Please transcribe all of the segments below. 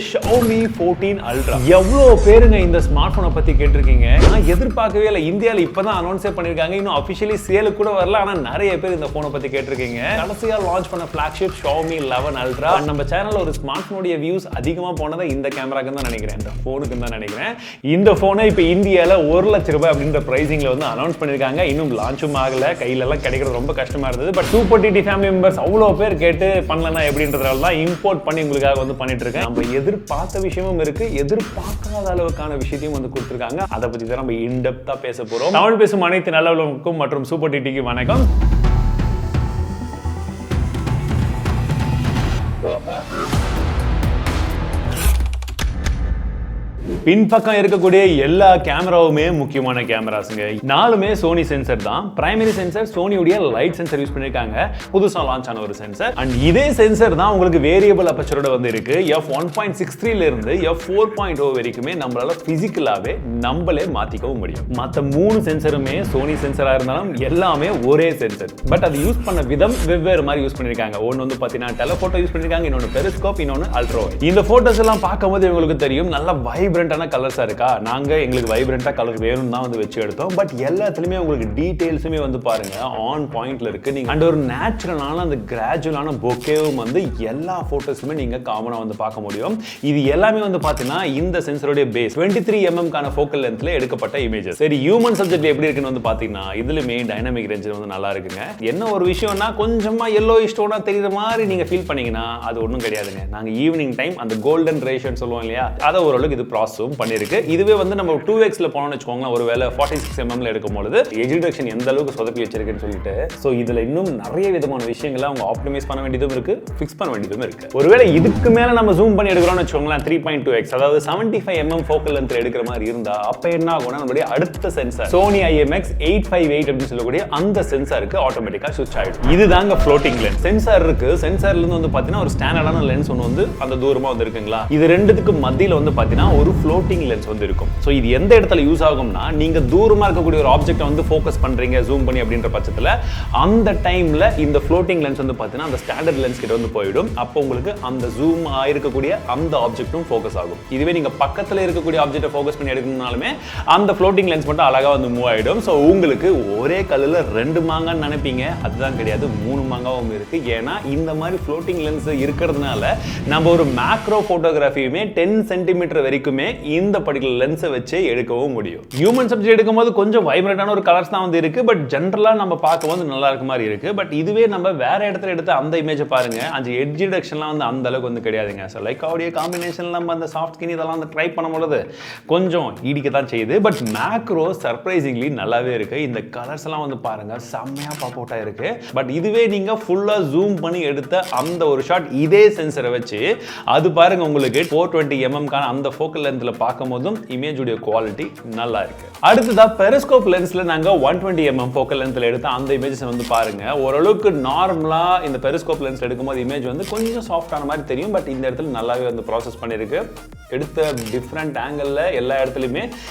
Xiaomi 14 Ultra. எவ்வளோ பேருங்க இந்த ஸ்மார்ட் போனை பத்தி கேட்டிருக்கீங்க. நான் எதிர்பார்க்கவே இல்லை. இந்தியாவில் இப்பதான் அனௌன்ஸே பண்ணிருக்காங்க. இன்னும் அபிஷியலி சேலுக்கு கூட வரல. ஆனா நிறைய பேர் இந்த போனை பத்தி கேட்டிருக்கீங்க. கடைசியா லான்ச் பண்ண ஃபிளாக்ஷிப் Xiaomi 11 Ultra. நம்ம சேனல்ல ஒரு ஸ்மார்ட் போனுடைய வியூஸ் அதிகமா போனதை இந்த கேமராக்கு தான் நினைக்கிறேன். இந்த போனுக்கு தான் நினைக்கிறேன். இந்த போனை இப்போ இந்தியால 1 லட்சம் ரூபாய் அப்படின்ற பிரைசிங்ல வந்து அனௌன்ஸ் பண்ணிருக்காங்க. இன்னும் லான்ச்சும் ஆகல. கையில எல்லாம் கிடைக்கிறது ரொம்ப கஷ்டமா இருந்தது. But super DD family members அவ்வளோ பேர் கேட்டு பண்ணலன்னா எப்படின்றதால தான் இம்போர்ட் பண்ணி உங்களுக்காக வந்து பண்ணிட்டு இருக்கேன். நம்ம எதிர்பார்த்த விஷயமும் இருக்கு, எதிர்பார்க்காத அளவுக்கான விஷயத்தையும் வந்து கொடுத்துருக்காங்க. அதை பத்தி தான் நம்ம இன்டெப்தா பேச போறோம். தமிழ் பேசும் அனைத்து நல்லவர்களுக்கும் மற்றும் சூப்பர் டிடிக்கு வணக்கம். பின்பக்கம் இருக்கக்கூடிய எல்லா கேமராவுமே முக்கியமான கேமராஸ்ங்க. நாலுமே சோனி சென்சர் தான். பிரைமரி சென்சர் சோனியுடைய லைட் சென்சர் யூஸ் பண்ணிருக்காங்க. புதுசா லான்ச் ஆன ஒரு சென்சர். அண்ட் இதே சென்சர் தான் உங்களுக்கு வேரியபிள் அப்பச்சரோட வந்து இருக்கு. f1.63 ல இருந்து f4.0 வரைக்குமே நம்மளால பிசிக்கலாவே நம்மளே மாத்திக்கவும் முடியும். மத்த மூணு சென்சருமே சோனி சென்சரா இருந்தாலும் எல்லாமே ஒரே சென்சர். பட் அது யூஸ் பண்ண விதம் வெவ்வேறு மாதிரி யூஸ் பண்ணிருக்காங்க. ஒன்னு வந்து பாத்தீங்கன்னா டெலபோட்டோ யூஸ் பண்ணிருக்காங்க, இன்னொன்னு பெரிஸ்கோப், இன்னொன்னு அல்ட்ரா. இந்த போட்டோஸ் எல்லாம் பார்க்கும்போது உங்களுக்கு தெரியும் நல்ல வைப்ரண்ட் கலர்ஸா இருக்கா. நாங்க எங்களுக்கு வைப்ரண்டா கலர் வேணும் தான் வந்து வச்சு எடுத்தோம். பட் எல்லாத்துலயுமே உங்களுக்கு டீடைல்ஸுமே வந்து பாருங்க ஆன் பாயிண்ட்ல இருக்கு. நீங்க அண்ட் ஒரு நேச்சுரலான அந்த கிராஜுவலான பொக்கேவும் வந்து எல்லா போட்டோஸுமே நீங்க காமனா வந்து பார்க்க முடியும். இது எல்லாமே வந்து பாத்தீங்கன்னா இந்த சென்சரோட பேஸ் 23 mm கான ஃபோக்கல் லென்த்ல எடுக்கப்பட்ட இமேஜஸ். சரி, ஹியூமன் சப்ஜெக்ட் எப்படி இருக்குன்னு வந்து பாத்தீங்கன்னா இதுலயுமே டைனமிக் ரேஞ்ச் வந்து நல்லா இருக்குங்க. என்ன ஒரு விஷயம்னா கொஞ்சமா yellowish டோனா தெரியுற மாதிரி நீங்க ஃபீல் பண்ணீங்கன்னா அது ஒண்ணும் கிடையாதுங்க. நாங்க ஈவினிங் டைம் அந்த கோல்டன் ரேஷன் சொல்லுவோம் இல்லையா, அதை ஓரளவுக்கு இது ப்ராசஸ் பண்ணிருக்கு. இதுவே வந்து நம்ம 2x ல போனோம்னு வெச்சுக்கோங்க, ஒருவேளை 46 mm ல எடுக்கும்போது எட்ஜ் ரிடக்ஷன் எந்த அளவுக்கு சொதப்பி வச்சிருக்குன்னு சொல்லிட்டு சோ இதுல இன்னும் நிறைய விதமான விஷயங்களை அவங்க ஆப்டிமைஸ் பண்ண வேண்டியதும் இருக்கு, ஃபிக்ஸ் பண்ண வேண்டியதும் இருக்கு. ஒருவேளை இதுக்கு மேல நம்ம ஜூம் பண்ணி எடுக்கிறோம்னு வெச்சுக்கோங்க 3.2x அதாவது 75 mm ஃபோக்கல் லென்த் எடுக்கிற மாதிரி இருந்தா அப்ப என்ன ஆகும்னா நம்மளுடைய அடுத்த சென்சார் Sony IMX858 அப்படி சொல்லக்கூடிய அந்த சென்சாருக்கு ஆட்டோமேட்டிக்கா ஸ்விட்ச் ஆயிடும். இதுதாங்க ஃப்ளோட்டிங் லென்ஸ். சென்சார் இருக்கு, சென்சார்ல இருந்து வந்து பாத்தீங்கன்னா ஒரு ஸ்டாண்டர்டான லென்ஸ் ஒன்னு வந்து அந்த தூரமா வந்து இருக்குங்களா. இது ரெண்டுத்துக்கு மத்தியில வந்து பாத்தீங்கன்னா ஒரு ஃப்ளோட்டிங் லென்ஸ் வந்து இருக்கும். சோ இது எந்த இடத்துல யூஸ் ஆகும்னா நீங்க தூரமா இருக்கக்கூடிய ஒரு ஆப்ஜெக்ட்டை வந்து ஃபோக்கஸ் பண்றீங்க ஜூம் பண்ணி அப்படின்ற பட்சத்துல அந்த டைம்ல இந்த ஃப்ளோட்டிங் லென்ஸ் வந்து பாத்தீங்கன்னா அந்த ஸ்டாண்டர்ட் லென்ஸ் கிட்ட வந்து போய்டும். அப்போ உங்களுக்கு அந்த ஜூம் ஆயிருக்கக்கூடிய அந்த ஆப்ஜெக்ட்டும் ஃபோக்கஸ் ஆகும். இதுவே நீங்க பக்கத்துல இருக்கக்கூடிய ஆப்ஜெக்ட்டை ஃபோக்கஸ் பண்ணி எடுக்கணும்னாலுமே அந்த ஃப்ளோட்டிங் லென்ஸ் மட்டும் அழகா வந்து மூவ் ஆயிடும். சோ உங்களுக்கு ஒரே கல்லுல 2 மாங்கான்னு நினைப்பீங்க, அதுதான் கிடையாது, 3 மாங்காவும் இருக்கு. ஏன்னா இந்த மாதிரி ஃப்ளோட்டிங் லென்ஸ் இருக்கிறதுனால நம்ம ஒரு மேக்ரோ போட்டோகிராஃபியுமே 10 சென்டிமீட்டர் வரைக்குமே இந்த பர்టిక్యులர் லென்ஸை வச்சு எடுக்கவும் முடியும். ஹியூமன் சப்ஜெக்ட் எடுக்கும்போது கொஞ்சம் வைப்ரண்டான ஒரு கலர்ஸ் தான் வந்து இருக்கு. பட் ஜெனரலா நம்ம பார்க்கும்போது நல்லா இருக்க மாதிரி இருக்கு. பட் இதுவே நம்ம வேற இடத்துல எடுத்த அந்த இமேஜை பாருங்க, அந்த எட்ஜ் ரிடக்ஷன்லாம் வந்து அந்த அளவுக்கு வந்து கிடையாதுங்க. ஸோ லைக் ஆடியோ காம்பினேஷன் நம்ம அந்த சாஃப்ட் ஸ்கின் இதெல்லாம் வந்து ட்ரை பண்ணும்போது கொஞ்சம் இடிக்க தான் செய்யுது. பட் மேக்ரோ சர்ப்ரைசிங்லி நல்லாவே இருக்கு. இந்த கலர்ஸ் எல்லாம் வந்து பாருங்க செம்மையா பாப் அவுட்டா இருக்கு. பட் இதுவே நீங்க ஃபுல்லா ஜூம் பண்ணி எடுத்த அந்த ஒரு ஷாட் இதே சென்சரை வச்சு அது பாருங்க உங்களுக்கு 420 mm கான அந்த ஃபோக்கல் லென்த்ல பார்க்கும்போதும் இமேஜ் உடைய குவாலிட்டி நல்லா இருக்கு. அடுத்ததா பெரிஸ்கோப் லென்ஸ்ல நாங்க 120 mm ஃபோக்கல் லென்த்ல எடுத்த அந்த இமேஜஸ் வந்து பாருங்க ஓரளவுக்கு நார்மலா இந்த பெரிஸ்கோப் லென்ஸ்ல எடுக்கும்போது இமேஜ் வந்து கொஞ்சம் சாஃப்டான மாதிரி தெரியும். பட் இந்த இடத்துல நல்லாவே வந்து ப்ராசஸ் பண்ணிருக்கு. எடுத்த டிஃப்ரெண்ட் ஆங்கிள் எல்லா இடத்துலையுமே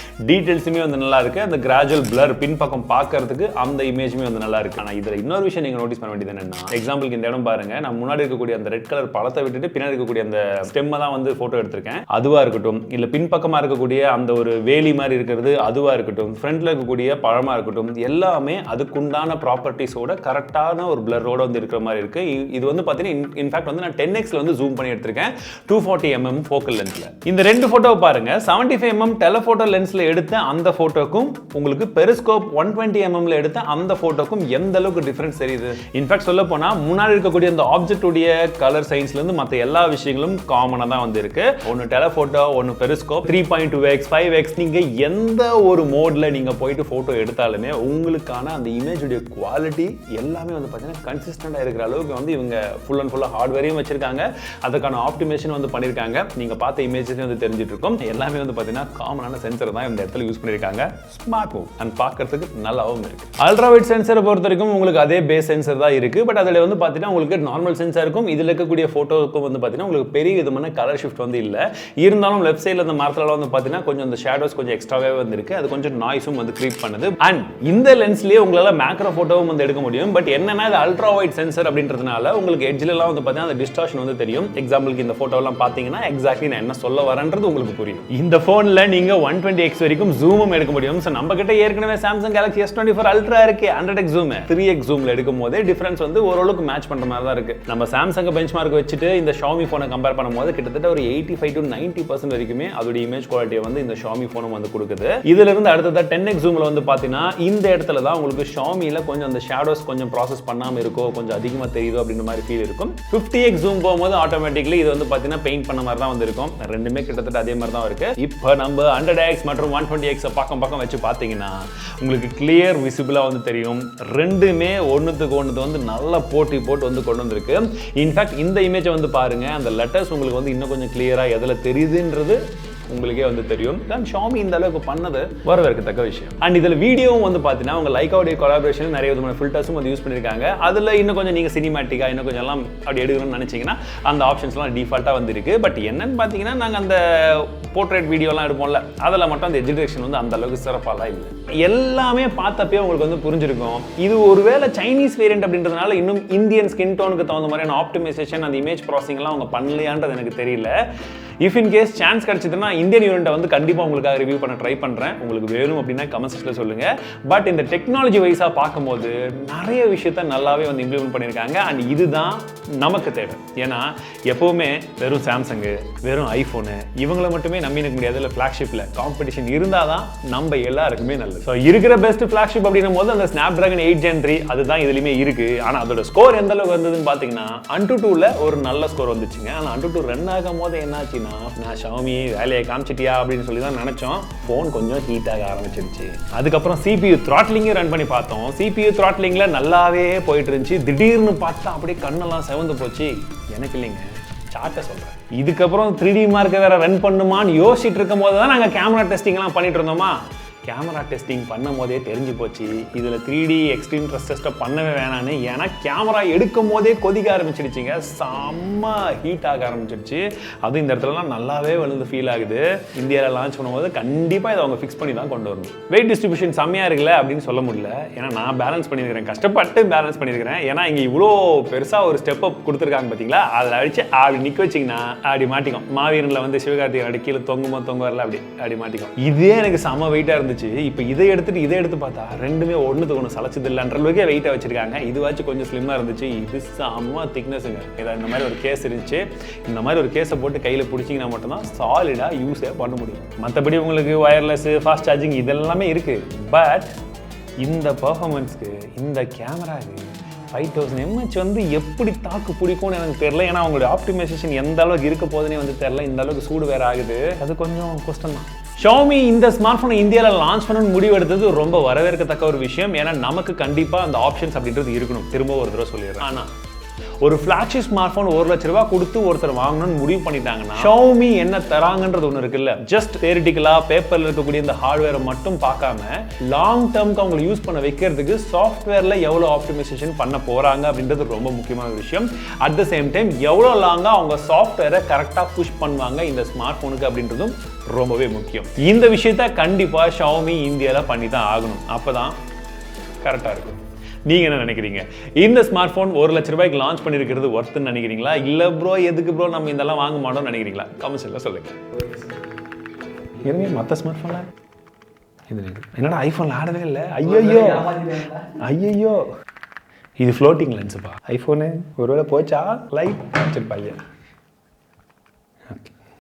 டீடைல்ஸுமே வந்து நல்லா இருக்கு. அந்த கிராஜுவல் பிளர் பின்பக்கம் பார்க்கறதுக்கு அந்த இமேஜுமே வந்து நல்லா இருக்கு. ஆனால் இதில் இன்னொரு விஷயம் நீங்கள் நோட்டீஸ் பண்ண வேண்டியது என்னன்னா, எக்ஸாம்பிளுக்கு இந்த இடம் பாருங்க, நான் முன்னாடி இருக்கக்கூடிய அந்த ரெட் கலர் பழத்தை விட்டுட்டு பின்னாடி இருக்கக்கூடிய அந்த ஸ்டெம்மை தான் வந்து ஃபோட்டோ எடுத்திருக்கேன். அதுவா இருக்கட்டும், இல்லை பின்பக்கமாக இருக்கக்கூடிய அந்த ஒரு வேலி மாதிரி இருக்கிறது அதுவா இருக்கட்டும், ஃப்ரண்ட்ல இருக்கக்கூடிய பழமா இருக்கட்டும், எல்லாமே அதுக்குண்டான ப்ராப்பர்ட்டிஸோட கரெக்டான ஒரு பிளரோட வந்து இருக்கிற மாதிரி இருக்கு. இது வந்து பார்த்தீங்கன்னா இன்ஃபேக்ட் வந்து நான் 10x ல வந்து ஜூம் பண்ணி எடுத்திருக்கேன் 240 mm ஃபோக்கல் லென்த்ல. இந்த ரெண்டு போட்டோவை பாருங்க, 75 mm டெலபோட்டோ லென்ஸ்ல எடுத்த அந்த போட்டோக்கும் உங்களுக்கு பெரிஸ்கோப் 120 mm ல எடுத்த அந்த போட்டோக்கும் எந்த அளவுக்கு டிஃபரன்ஸ் தெரியுது. இன்ஃபேக்ட் சொல்ல போனா முன்னாடி இருக்கக்கூடிய அந்த ஆப்ஜெக்ட் உடைய கலர் சயின்ஸ்ல இருந்து மற்ற எல்லா விஷயங்களும் காமனா தான் வந்து இருக்கு. ஒன்னு டெலபோட்டோ, ஒன்னு பெரிஸ்கோப், 3.2x 5x நீங்க எந்த ஒரு மோட்ல நீங்க போயிட்டு போட்டோ எடுத்தாலுமே உங்களுக்கான அந்த இமேஜ் உடைய குவாலிட்டி எல்லாமே வந்து பாத்தீங்கன்னா கன்சிஸ்டன்டா இருக்கிற அளவுக்கு வந்து இவங்க ஃபுல் அண்ட் ஃபுல்லா ஹார்ட்வேரையும் வச்சிருக்காங்க. அதுக்கான ஆப்டிமேஷன் வந்து பண்ணிருக்காங்க. நீங்க பார்த்த இமேஜஸ் வந்து தெரிஞ்சிட்டு இருக்கும். எல்லாமே வந்து பாத்தீங்கன்னா காமனான சென்சர் தான் இந்த இடத்துல யூஸ் பண்ணிருக்காங்க. ஸ்மார்ட் மூவ் அண்ட் பார்க்கிறதுக்கு நல்லாவும் இருக்கு. அல்ட்ரா வைட் சென்சரை பொறுத்த வரைக்கும் உங்களுக்கு அதே பேஸ் சென்சர் தான் இருக்கு. பட் அதுல வந்து பாத்தீங்கன்னா உங்களுக்கு நார்மல் சென்சார் இருக்கும். இதுல இருக்கக்கூடிய போட்டோக்கும் வந்து பாத்தீங்கன்னா உங்களுக்கு பெரிய விதமான கலர் ஷிஃப்ட் வந்து இல்ல. இருந்தாலும் லெஃப்ட் சைடுல அந்த மரத்துல வந்து பாத்தீங்கன்னா கொஞ்சம் அந்த ஷேடோஸ் கொஞ்சம் எக்ஸ்ட்ராவே வந்திருக்கு. அது கொஞ்சம் நாய்ஸும் வந்து கிரியேட் பண்ணுது. அண்ட் இந்த லென்ஸ்லயே உங்களால மேக்ரோ போட்டோவும் வந்து எடுக்க முடியும். பட் என்னன்னா இது அல்ட்ரா வைட் சென்சர் அப்படின்றதுனால உங்களுக்கு எட்ஜ்ல எல்லாம் வந்து பாத்தீங்கன்னா அந்த டிஸ்டார்ஷன் வந்து தெரியும். எக்ஸாம்பிளுக்கு இந்த போட்டோ எல்லாம் பாத்தீங்கன்னா எக்ஸாக்ட்லி நான் என்ன சொல்ல வரேன்றது உங்களுக்கு புரியும். இந்த போன்ல நீங்க 120x வரைக்கும் ஜூமும் எடுக்க முடியும். சோ நம்ம கிட்ட ஏற்கனவே Samsung Galaxy S24 Ultra இருக்கு 100x ஜூம் 3x ஜூம்ல எடுக்கும் போதே டிஃபரன்ஸ் வந்து ஓரளவுக்கு மேட்ச் பண்ற மாதிரி தான் இருக்கு. நம்ம Samsung பெஞ்ச்மார்க் வச்சுட்டு இந்த Xiaomi போனை கம்பேர் பண்ணும்போது கிட்டத்தட்ட ஒரு 85 to 90% வரைக்குமே அதோட இமேஜ் குவாலிட்டியை வந்து இந்த Xiaomi போனும் வந்து கொடுக்குது. இதுல இருந்து அடுத்ததா 10x ஜூம்ல வந்து பாத்தீங்கன்னா இந்த இடத்துல தான் உங்களுக்கு Xiaomiல கொஞ்சம் அந்த ஷேடோஸ் கொஞ்சம் ப்ராசஸ் பண்ணாம இருக்கோ கொஞ்சம் அதிகமா தெரியுதோ அப்படின்ற மாதிரி ஃபீல் இருக்கும். 50x ஜூம் போகும்போது ஆட்டோமேட்டிக்கலி இது வந்து பாத்தீங்கன்னா பெயிண்ட் பண்ண மாதிரி தான் வந்து இருக்கும். ரெண்டுமே கிட்டத்தட்ட அதே மாதிரி தான் இருக்கு. இப்போ நம்ம 100x மற்றும் 120x பக்கம் வச்சு பாத்தீங்கன்னா உங்களுக்கு கிளியர் விசிபிளா வந்து தெரியும். ரெண்டுமே ஒண்ணுத்துக்கு ஒண்ணு வந்து நல்ல போட்டி போட்டு வந்து கொண்டு வந்திருக்கு. இன்ஃபேக்ட் இந்த இமேஜை வந்து பாருங்க, அந்த லெட்டர்ஸ் உங்களுக்கு வந்து இன்னும் கொஞ்சம் கிளியரா எதுல தெரியுதுன்றது உங்களுக்கே வந்து தெரியும். தான் Xiaomi இந்த அளவுக்கு பண்ணது வரவேற்கத்தக்க விஷயம். அண்ட் இதுல வீடியோவும் வந்து பாத்தீங்கன்னா உங்க லைக்காவுடைய கொலாபரேஷன் நிறைய விதமான ஃபில்டர்ஸும் வந்து யூஸ் பண்ணிருக்காங்க. அதுல இன்னும் கொஞ்சம் நீங்க சினிமேட்டிக்கா இன்னும் கொஞ்சம் எல்லாம் அப்படி எடுக்கணும்னு நினைச்சீங்கன்னா அந்த ஆப்ஷன்ஸ்லாம் டிஃபால்ட்டா வந்து இருக்கு. பட் என்னன்னு பாத்தீங்கன்னா நாங்க அந்த போர்ட்ரேட் வீடியோலாம் எடுப்போம்ல அதில் மட்டும் அந்த எட்ஜ் டிரெக்ஷன் வந்து அந்த அளவுக்கு சிறப்பாலாம் இல்லை. எல்லாமே பார்த்தப்பே உங்களுக்கு வந்து புரிஞ்சிருக்கும் இது ஒருவேளை சைனீஸ் வேரியன்ட் அப்படின்றதுனால இன்னும் இந்தியன் ஸ்கின் டோனுக்கு தகுந்த மாதிரியான ஆப்டிமைசேஷன் அந்த இமேஜ் ப்ராசஸிங்லாம் அவங்க பண்ணலையான்றது எனக்கு தெரியல. இஃப் இன் கேஸ் சான்ஸ் கிடைச்சதுன்னா இந்தியன் யூனிட்டை வந்து கண்டிப்பாக உங்களுக்காக ரிவ்யூ பண்ண ட்ரை பண்ணுறேன். உங்களுக்கு வேணும் அப்படின்னா கமெண்ட் செக்ஷனில் சொல்லுங்கள். பட் இந்த டெக்னாலஜி வைஸாக பார்க்கும்போது நிறைய விஷயத்த நல்லாவே வந்து இம்ப்ளிமெண்ட் பண்ணியிருக்காங்க. அண்ட் இதுதான் நமக்கு தேவை. ஏன்னா எப்போவுமே வெறும் சாம்சங்கு வெறும் ஐஃபோனு இவங்களை மட்டுமே நம்பிக்க முடியாது. இல்லை ஃப்ளாக்ஷிப்பில் காம்படிஷன் இருந்தால் தான் நம்ம எல்லாருக்குமே நல்லது. ஸோ இருக்கிற பெஸ்ட் ஃப்ளாக்ஷிப் அப்படின்னும் போது அந்த Snapdragon 8 Gen 3 அதுதான் இதுலையுமே இருக்குது. ஆனால் அதோட ஸ்கோர் எந்த அளவுக்கு வந்ததுன்னு பார்த்தீங்கன்னா Antutuல ஒரு நல்ல ஸ்கோர் வந்துச்சுங்க. ஆனால் Antutu ரன் ஆகும் போது என்னாச்சுன்னா நான் Xiaomi வேலையை காமிச்சிட்டியா அப்படின்னு சொல்லி தான் நினைச்சோம். ஃபோன் கொஞ்சம் ஹீட் ஆக ஆரம்பிச்சிருச்சு. அதுக்கப்புறம் CPU த்ராட்லிங்கும் ரன் பண்ணி பார்த்தோம். CPU த்ராட்லிங்ல நல்லாவே போயிட்டு இருந்துச்சு. திடீர்னு பார்த்தா அப்படியே கண்ணெல்லாம் செவந்து போச்சு. எனக்கு இல்லைங்க, சார்ட்டை சொல்றேன். இதுக்கப்புறம் 3D மார்க்கை வேற ரன் பண்ணுமான்னு யோசிச்சுட்டு இருக்கும் போது தான் நாங்கள் கேமரா டெஸ்டிங்லாம் பண்ணிட்டு இருந்தோமா. கேமரா டெஸ்டிங் பண்ணும் போதே தெரிஞ்சு போச்சு இதில் 3D எக்ஸ்ட்ரீம் ஸ்ட்ரெஸ் டெஸ்ட்டை பண்ணவே வேணான்னு. ஏன்னா கேமரா எடுக்கும் போதே கொதிக்க ஆரம்பிச்சிடுச்சிங்க, செம்ம ஹீட் ஆக ஆரம்பிச்சிடுச்சு. அதுவும் இந்த இடத்துலலாம் நல்லாவே வந்து ஃபீல் ஆகுது. இந்தியாவில் லான்ச் பண்ணும்போது கண்டிப்பாக இதை அவங்க ஃபிக்ஸ் பண்ணி தான் கொண்டு வரணும். வெயிட் டிஸ்ட்ரிபியூஷன் செம்மையாக இருக்குல்ல அப்படின்னு சொல்ல முடியல. ஏன்னா நான் பேலன்ஸ் பண்ணியிருக்கிறேன், கஷ்டப்பட்டு பேலன்ஸ் பண்ணியிருக்கிறேன். ஏன்னா இங்கே இவ்வளோ பெருசாக ஒரு ஸ்டெப் அப் கொடுத்துருக்காங்க பார்த்தீங்களா, அதில் அடிச்சு அப்படி நிற்க வச்சிங்கன்னா அப்படி மாட்டிக்கும். மாவீரனில் வந்து சிவகார்த்திகேயன் அப்படி கீழே தொங்க வரல அப்படி மாட்டிக்கும். இதே எனக்கு செம்ம வெயிட்டாக இருந்துச்சு. இப்போ இதை எடுத்து பார்த்தா ரெண்டுமே ஒன்றுத்துக்கு ஒன்று சளைச்சது இல்லைன்ற அளவுக்கே வெயிட்டாக வச்சிருக்காங்க. இதுவாச்சும் கொஞ்சம் ஸ்லிம்மாக இருந்துச்சு. இது செம்ம திக்னஸுங்க. ஏதாவது இந்த மாதிரி ஒரு கேஸ் இருந்துச்சு. இந்த மாதிரி ஒரு கேஸை போட்டு கையில் பிடிச்சிங்கன்னா மட்டும்தான் சாலிடாக யூஸே பண்ண முடியும். மற்றபடி உங்களுக்கு வயர்லெஸ் ஃபாஸ்ட் சார்ஜிங் இதெல்லாமே இருக்குது. பட் இந்த பர்ஃபார்மன்ஸ்க்கு இந்த கேமராவுக்கு 5000 mAh வந்து எப்படி தாக்கு பிடிக்கும்னு எனக்கு தெரியல. ஏன்னா அவங்களுடைய ஆப்டிமைசேஷன் எந்த அளவுக்கு இருக்க போதுன்னே வந்து தெரியல. இந்த அளவுக்கு சூடு வேற ஆகுது. அது கொஞ்சம் கஷ்டம் தான். Xiaomi இந்த ஸ்மார்ட் போனை இந்தியாவில் லான்ச் பண்ணணும்னு முடிவு எடுத்தது ரொம்ப வரவேற்கத்தக்க ஒரு விஷயம். ஏன்னா நமக்கு கண்டிப்பாக அந்த ஆப்ஷன்ஸ் அப்படின்றது இருக்கணும். திரும்ப ஒரு தடவை சொல்லிடுறேன். ஆனால் ஒரு ஃபிளாக்ஷிப் ஸ்மார்ட் போன் 1 லட்ச ரூபாய் கொடுத்து ஒருத்தர் வாங்கணும்னு முடிவு பண்ணிட்டாங்கன்னா Xiaomi என்ன தராங்கன்றது ஒன்று இருக்குல்ல. ஜஸ்ட் தியரிட்டிக்கலா பேப்பர்ல இருக்கக்கூடிய இந்த ஹார்ட்வேரை மட்டும் பார்க்காம லாங் டேர்ம்க்கு அவங்க யூஸ் பண்ண வைக்கிறதுக்கு சாஃப்ட்வேர்ல எவ்வளோ ஆப்டிமைசேஷன் பண்ண போறாங்க அப்படின்றது ரொம்ப முக்கியமான விஷயம். அட் த சேம் டைம் எவ்வளோ லாங்கா அவங்க சாஃப்ட்வேரை கரெக்டாக புஷ் பண்ணுவாங்க இந்த ஸ்மார்ட் போனுக்கு அப்படின்றதும் ரொம்பவே முக்கியம். இந்த விஷயத்த கண்டிப்பா Xiaomi இந்தியாவில் பண்ணி தான் ஆகணும். அப்பதான் கரெக்டாக இருக்கும். நீங்க என்ன நினைக்கிறீங்க? இந்த ஸ்மார்ட் போன் 1 லட்ச ரூபாய்க்கு லான்ச் பண்ணிருக்கிறது ஒர்த்துன்னு நினைக்கிறீங்களா? இல்ல ப்ரோ எதுக்கு ப்ரோ நம்ம இதெல்லாம் வாங்க மாட்டோம்னு நினைக்கிறீங்களா? கமெண்ட்ஸ்ல சொல்லுங்க. இருங்க, மற்ற ஸ்மார்ட் போன்ல இது என்னடா ஐபோன்ல ஆடவே இல்லை. ஐயோ இது ஃப்ளோட்டிங் லென்ஸுப்பா. ஐபோனு ஒருவேளை போச்சா லைட் வச்சிருப்பாங்க.